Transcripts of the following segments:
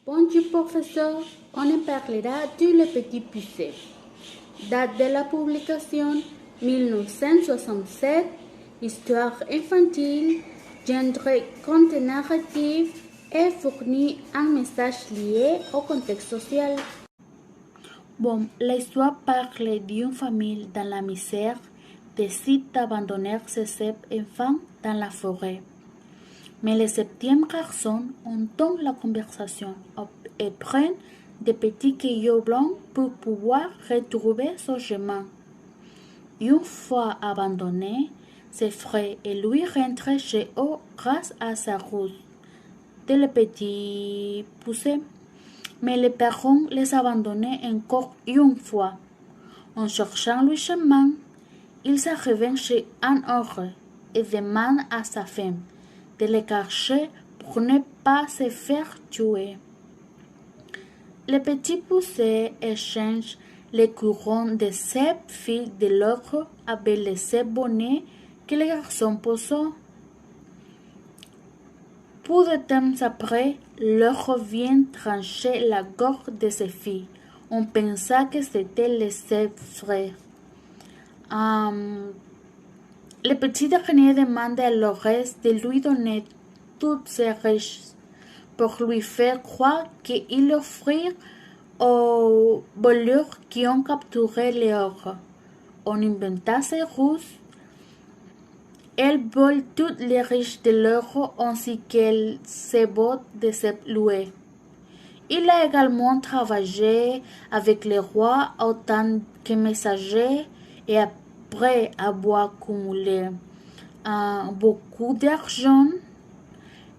Bonjour professeur, on parlera de Le Petit Poucet. Date de la publication 1967, histoire infantile, genre conte narratif et fournit un message lié au contexte social. Bon, l'histoire parle d'une famille dans la misère décide d'abandonner ses 7 enfants dans la forêt. Mais le septième garçon entend la conversation et prend des petits cailloux blancs pour pouvoir retrouver son chemin. Une fois abandonné, ses frères et lui rentrent chez eux grâce à sa ruse de le petit poussé. Mais les parents les abandonnent encore une fois. En cherchant le chemin, ils arrivent chez un ogre et demandent à sa femme de le cacher pour ne pas se faire tuer. Le petit poussé échange les couronnes de 7 fils de l'ogre avec les 7 bonnets que le garçon posa. Peu de temps après, l'ogre vient trancher la gorge de ses filles. On pensa que c'était les 7 frères. Le petit dernier demande à l'ogresse de lui donner toutes ses richesses pour lui faire croire qu'il offrit aux voleurs qui ont capturé l'ogre. On inventa ses ruses. Elle vole toutes les richesses de l'ogre ainsi que ses bottes de ses loués. Il a également travaillé avec le roi autant que messager et après avoir accumulé beaucoup d'argent,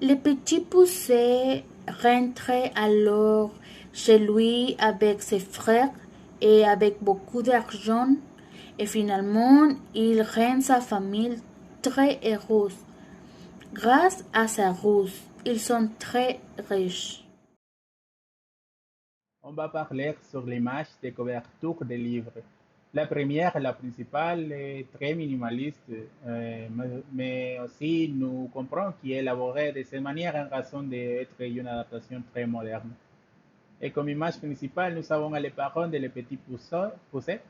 le petit poussé rentre alors chez lui avec ses frères et avec beaucoup d'argent et finalement il rend sa famille très heureuse. Grâce à sa ruse, ils sont très riches. On va parler sur l'image de couverture des livres. La première, la principale, est très minimaliste, mais aussi nous comprenons qu'elle est élaborée de cette manière en raison d'être une adaptation très moderne. Et comme image principale, nous avons les parents de Le Petit Poucet.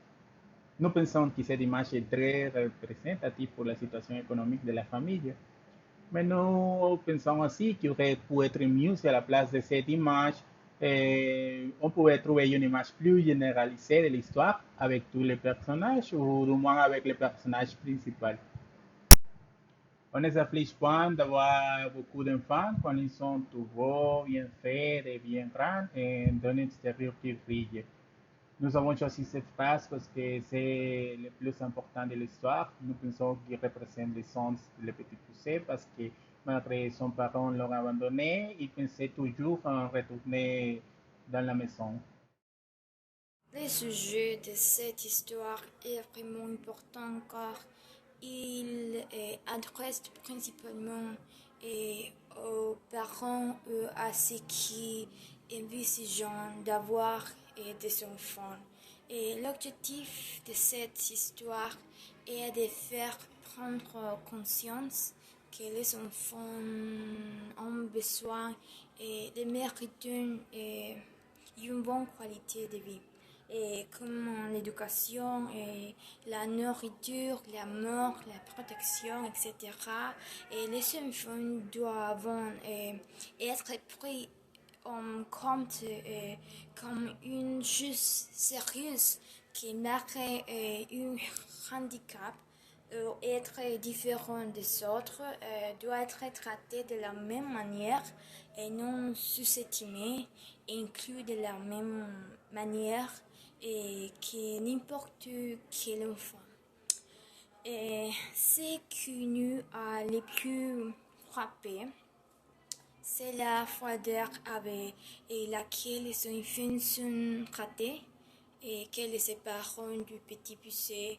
Nous pensons que cette image est très représentative pour la situation économique de la famille. Mais nous pensons aussi qu'il aurait pu être mieux à la place de cette image. On pouvait trouver une image plus généralisée de l'histoire avec tous les personnages ou du moins avec les personnages principaux. On ne s'afflige pas d'avoir beaucoup d'enfants quand ils sont tout beaux, bien faits et bien grands et dans un extérieur qui brille. Nous avons choisi cette phrase parce que c'est le plus important de l'histoire. Nous pensons qu'il représente le sens de petit poussé parce que malgré son parent l'ont abandonné, il pensait toujours en retourner dans la maison. Le sujet de cette histoire est vraiment important car il adresse principalement aux parents à ceux qui envisagent d'avoir des enfants. Et l'objectif de cette histoire est de faire prendre conscience que les enfants ont besoin de mériter une bonne qualité de vie comme l'éducation, la nourriture, l'amour, la protection, etc. Et les enfants doivent être pris en compte comme une chose sérieuse qui marque un handicap. Être différent des autres doit être traité de la même manière et non sous-estimé, inclus de la même manière et que n'importe quel enfant. Et ce qui nous a le plus frappé, c'est la froideur avec laquelle les enfants sont traités et que les parents du petit poussé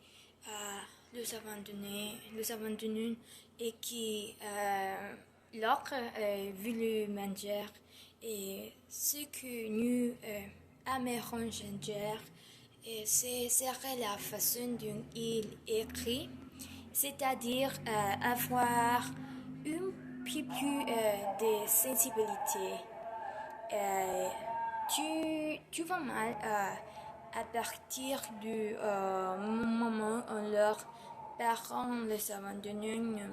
les abandonnent et qui l'autre veut le manger. Et ce que nous aimerons changer, ce serait la façon dont il écrit, c'est-à-dire avoir un peu plus de sensibilité tu vas mal à partir du moment où leurs parents les abandonnent,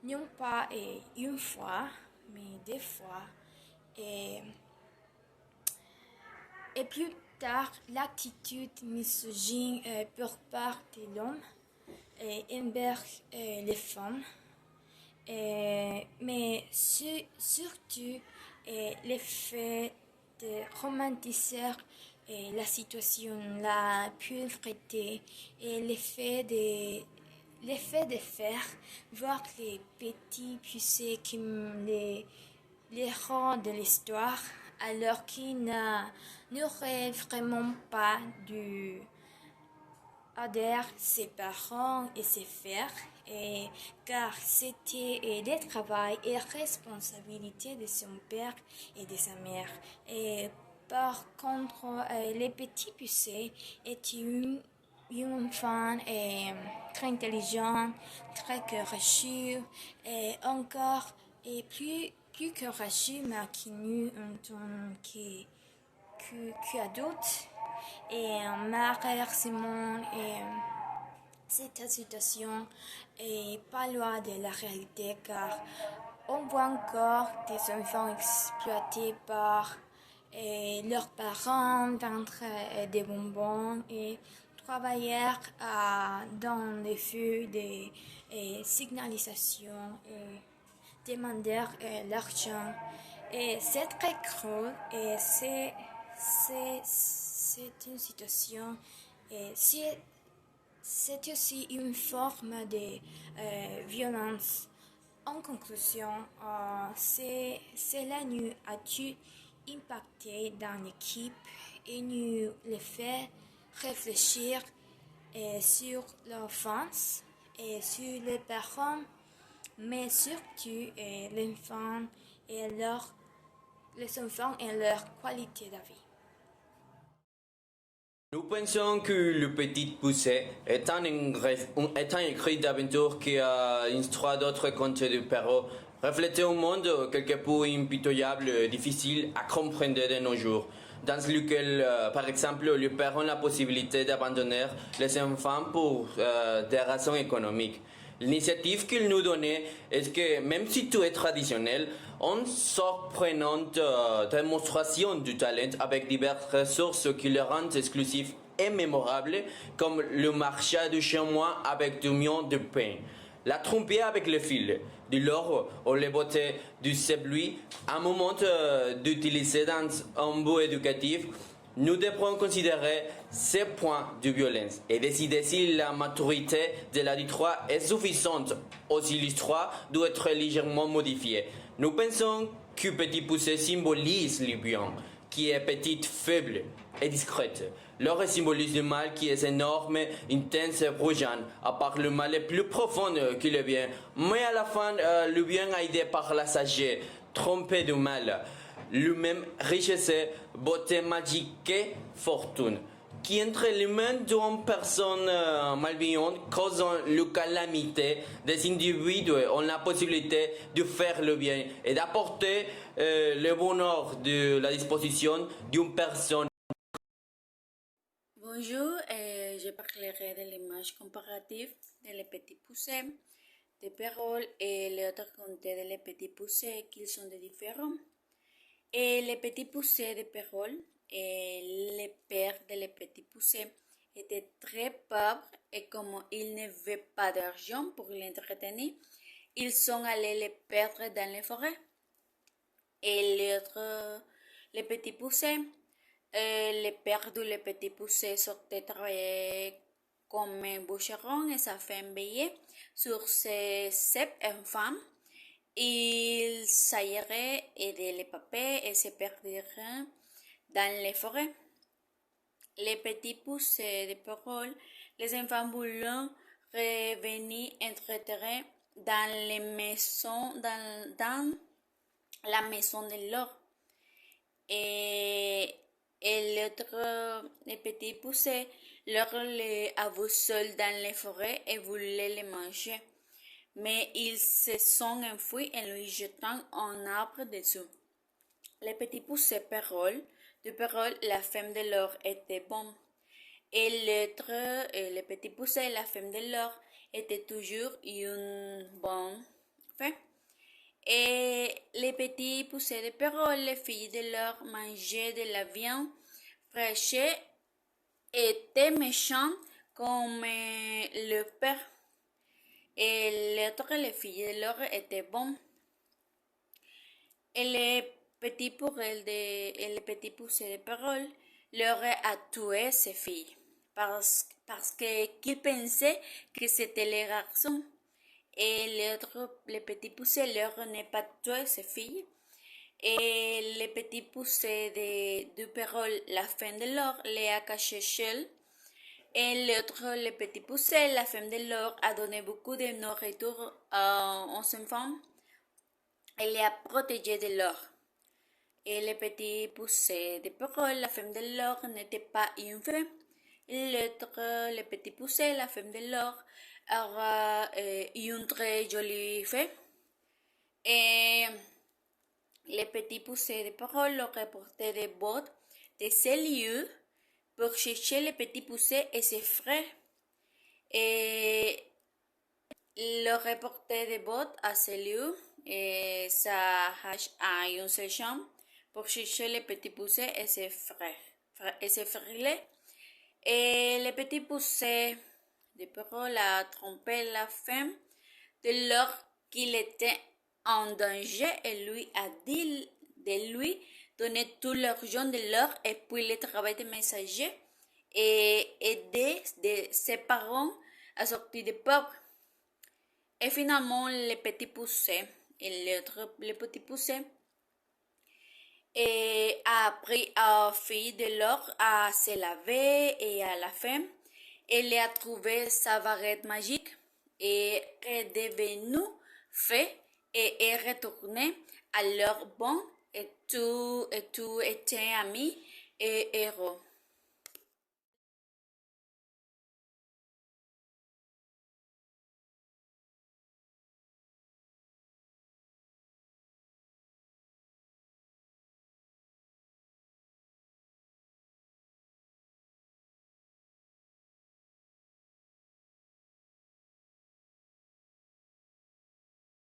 non pas une fois, mais deux fois. Et plus tard, l'attitude misogyne pour part de l'homme envers les femmes, mais surtout l'effet de romantiser la situation, la pauvreté et l'effet de faire voir les petits pucés comme les héros de l'histoire, alors qu'ils n'auraient vraiment pas dû aider ses parents et ses frères, car c'était le travail et responsabilité de son père et de sa mère. Et par contre, les petits pucés étaient une femme très intelligente, très courageuse, et encore et plus courageuse, mais qui n'eut un ton qu'adulte. Et malheureusement, cette situation est pas loin de la réalité, car on voit encore des enfants exploités par leurs parents, vendre des bonbons et travailler dans les feux de signalisation et demander l'argent. Et c'est très cruel et c'est une situation et c'est aussi une forme de violence. En conclusion, cela nous a-tu impacté dans l'équipe et nous les fait réfléchir sur l'enfance et sur les parents, mais surtout l'enfant et les enfants et leur qualité de vie. Nous pensons que Le Petit Poucet est un écrit d'aventure qui a une histoire d'autres contes de Perrault, refléter un monde quelque peu impitoyable et difficile à comprendre de nos jours, dans lequel, par exemple, les parents ont la possibilité d'abandonner les enfants pour des raisons économiques. L'initiative qu'il nous donnait est que même si tout est traditionnel, une surprenante démonstration du talent avec diverses ressources qui le rendent exclusif et mémorable, comme le marché du chamois avec du mion de pain, la trompière avec le fil, de l'or ou les beautés du sebluy, un moment d'utiliser dans un but éducatif. Nous devrons considérer ces points de violence et décider si la maturité de l'auditoire est suffisante ou si l'histoire doit être légèrement modifiée. Nous pensons que Petit Poucet symbolise le bien, qui est petite, faible et discrète. L'or symbolise le mal qui est énorme, intense et bruyant, à part le mal est plus profond que le bien. Mais à la fin, le bien aidé par la sagesse, trompé du mal. Lui-même richesse, beauté magique et fortune, qui entre les mains d'une personne malveillante causant la calamité des individus ont la possibilité de faire le bien et d'apporter le bonheur de la disposition d'une personne. Bonjour, je parlerai de l'image comparative de Les Petits Poucets, de Perrault et les autres contes de Les Petits Poucets qui sont différents. Et Les Petits Poucets de Perrault et les pères de Les Petits Poucets étaient très pauvres et comme ils n'avaient pas d'argent pour l'entretenir, ils sont allés les perdre dans les forêts. Et les Petits Poucets, les pères de Les Petits Poucets sortaient travailler comme un bûcheron et sa femme veillait sur ses 7 enfants. Ils s'ailleraient aider les papés et se perdiraient dans les forêts. Les Petits Poucets de Perrault, les enfants voulant revenir entretenir dans les maisons, dans la maison de l'or. Et les Petits Poucets leur les avaient seuls dans les forêts et voulaient les manger. Mais ils se sont enfuis en lui jetant un arbre dessous. Le petit poussé Pérole, de Pérole, la femme de l'or était bon. Et l'autre, le petit poussé, la femme de l'or, était toujours une bonne femme. Et les petits poussés de Pérole, les filles de l'or, mangeaient de la viande fraîche et étaient méchants comme le père. Et l'autre, les filles de l'or, étaient bonnes. Et les petits et les petits poussés de parole leur a tué ses filles parce qu'ils pensaient que c'était les garçons. Et l'autre, les petits poussés leur n'a pas tué ses filles. Et les petits poussés de parole, la femme de l'or, les a cachés seul. Et l'autre, le petit poussé, la femme de l'or, a donné beaucoup de nourriture aux enfants. Elle les a protégés de l'or. Et le petit poussé de parole, la femme de l'or, n'était pas une femme. L'autre, le petit poussé, la femme de l'or, aura une très jolie femme. Et le petit poussé de parole leur portait des bottes de ces lieux pour chercher le petit poussé et ses frères. Et leur portait des bottes à ces lieux et ça a une seule chambre pour chercher le petit poussé et ses frères et ses frères. Et le petit poussé de parole a trompé la femme de l'or qu'il était en danger et lui a dit de lui donner tout l'argent de l'or et puis le travail de messager et aider ses parents à sortir des pauvres. Et finalement, le petit poussé et l'autre, le petit poussé, et a appris à fille de l'or à se laver et à la femme. Elle a trouvé sa baguette magique et est devenue fée et est retournée à leur bon et tout était amis et héros.